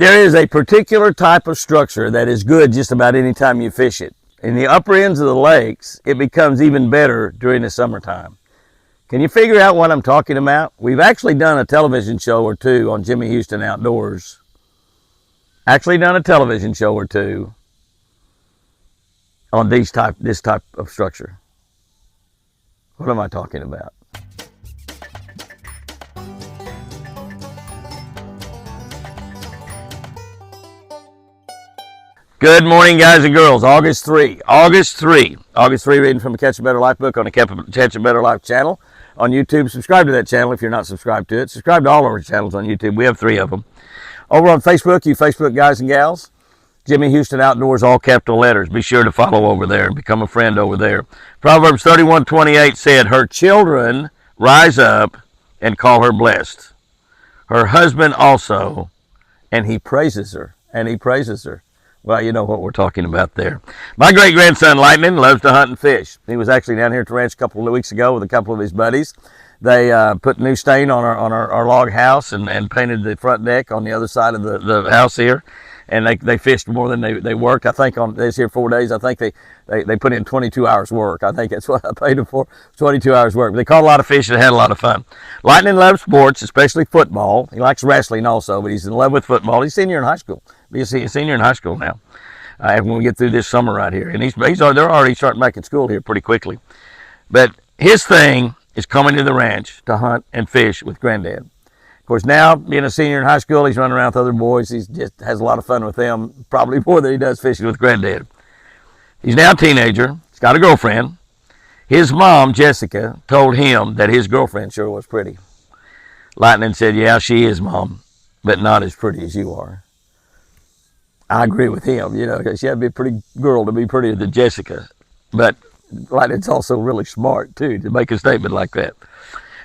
There is a particular type of structure that is good just about any time you fish it. In the upper ends of the lakes, it becomes even better during the summertime. Can you figure out what I'm talking about? We've actually done a television show or two on Jimmy Houston Outdoors. Actually done a television show or two on this type of structure. What am I talking about? Good morning, guys and girls. August 3, reading from the Catch a Better Life book on the Catch a Better Life channel on YouTube. Subscribe to that channel if you're not subscribed to it. Subscribe to all of our channels on YouTube. We have 3 of them. Over on Facebook, you Facebook guys and gals, Jimmy Houston Outdoors, all capital letters. Be sure to follow over there and become a friend over there. Proverbs 31:28 said, "Her children rise up and call her blessed. Her husband also, and he praises her." And he praises her. Well, you know what we're talking about there. My great-grandson, Lightning, loves to hunt and fish. He was actually down here at the ranch a couple of weeks ago with a couple of his buddies. They put new stain on our log house and painted the front deck on the other side of the house here. And they fished more than they worked. I think they was here 4 days. I think they put in 22 hours work. I think that's what I paid them for, 22 hours work. But they caught a lot of fish and had a lot of fun. Lightning loves sports, especially football. He likes wrestling also, but he's in love with football. He's a senior in high school. He's a senior in high school now. When we get through this summer right here. And they're already starting back in school here pretty quickly. But his thing is coming to the ranch to hunt and fish with Granddad. Of course, now, being a senior in high school, he's running around with other boys. He just has a lot of fun with them, probably more than he does fishing with Granddad. He's now a teenager. He's got a girlfriend. His mom, Jessica, told him that his girlfriend sure was pretty. Lightning said, "Yeah, she is, Mom, but not as pretty as you are." I agree with him, because she had to be a pretty girl to be prettier than Jessica. But Lightning's also really smart, too, to make a statement like that.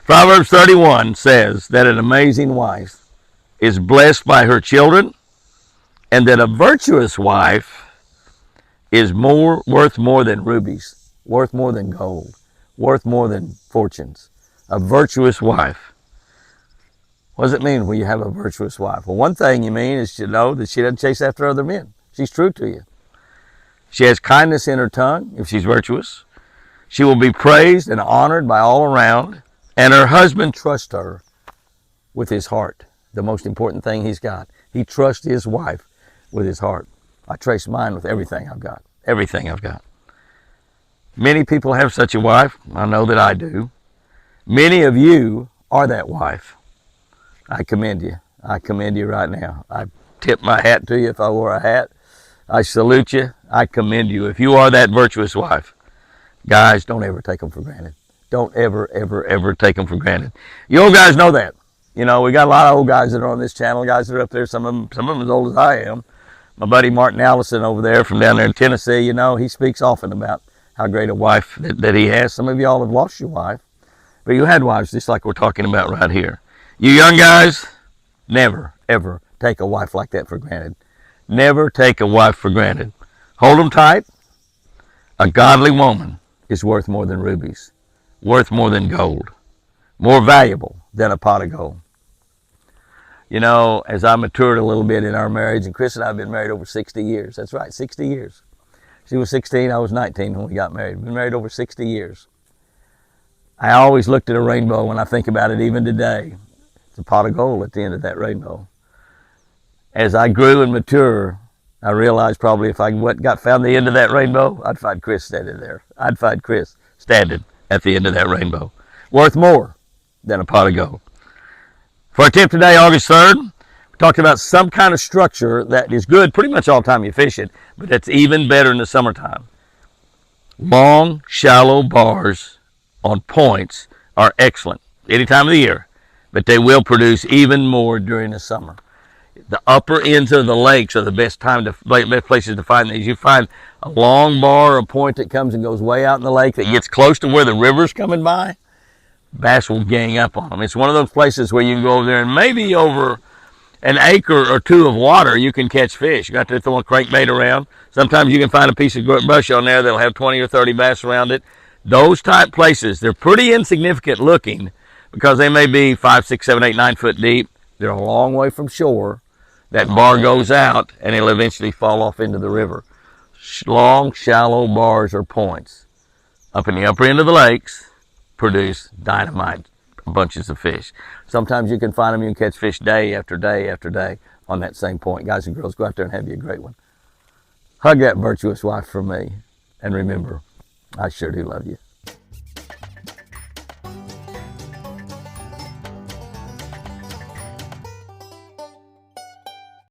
Proverbs 31 says that an amazing wife is blessed by her children, and that a virtuous wife is worth more than rubies, worth more than gold, worth more than fortunes. A virtuous wife. What does it mean when you have a virtuous wife? Well, one thing you mean is to know that she doesn't chase after other men. She's true to you. She has kindness in her tongue if she's virtuous. She will be praised and honored by all around. And her husband trusts her with his heart. The most important thing he's got. He trusts his wife with his heart. I trace mine with everything I've got. Everything I've got. Many people have such a wife. I know that I do. Many of you are that wife. I commend you. I commend you right now. I tip my hat to you if I wore a hat. I salute you. I commend you. If you are that virtuous wife, guys, don't ever take them for granted. Don't ever, ever, ever take them for granted. You old guys know that. We got a lot of old guys that are on this channel, guys that are up there, some of them as old as I am. My buddy Martin Allison over there from down there in Tennessee, he speaks often about how great a wife that he has. Some of y'all have lost your wife, but you had wives just like we're talking about right here. You young guys, never, ever take a wife like that for granted. Never take a wife for granted. Hold them tight. A godly woman is worth more than rubies, worth more than gold, more valuable than a pot of gold. As I matured a little bit in our marriage, and Chris and I have been married over 60 years. That's right, 60 years. She was 16, I was 19 when we got married. We've been married over 60 years. I always looked at a rainbow when I think about it, even today. It's a pot of gold at the end of that rainbow. As I grew and matured, I realized probably if I found the end of that rainbow, I'd find Chris standing there. I'd find Chris standing at the end of that rainbow. Worth more than a pot of gold. For our tip today, August 3rd, we talked about some kind of structure that is good pretty much all the time you fish it, but that's even better in the summertime. Long, shallow bars on points are excellent any time of the year, but they will produce even more during the summer. The upper ends of the lakes are the best places to find these. You find a long bar or a point that comes and goes way out in the lake that gets close to where the river's coming by. Bass will gang up on them. It's one of those places where you can go over there and maybe over an acre or two of water you can catch fish. You got to throw a crankbait around. Sometimes you can find a piece of brush on there that'll have 20 or 30 bass around it. Those type places, they're pretty insignificant looking because they may be 5, 6, 7, 8, 9 foot deep. They're a long way from shore. that bar goes out and it'll eventually fall off into the river. Long, shallow bars or points up in the upper end of the lakes produce dynamite bunches of fish. Sometimes you can find them, you can catch fish day after day after day on that same point. Guys and girls, go out there and have you a great one. Hug that virtuous wife for me, and remember, I sure do love you.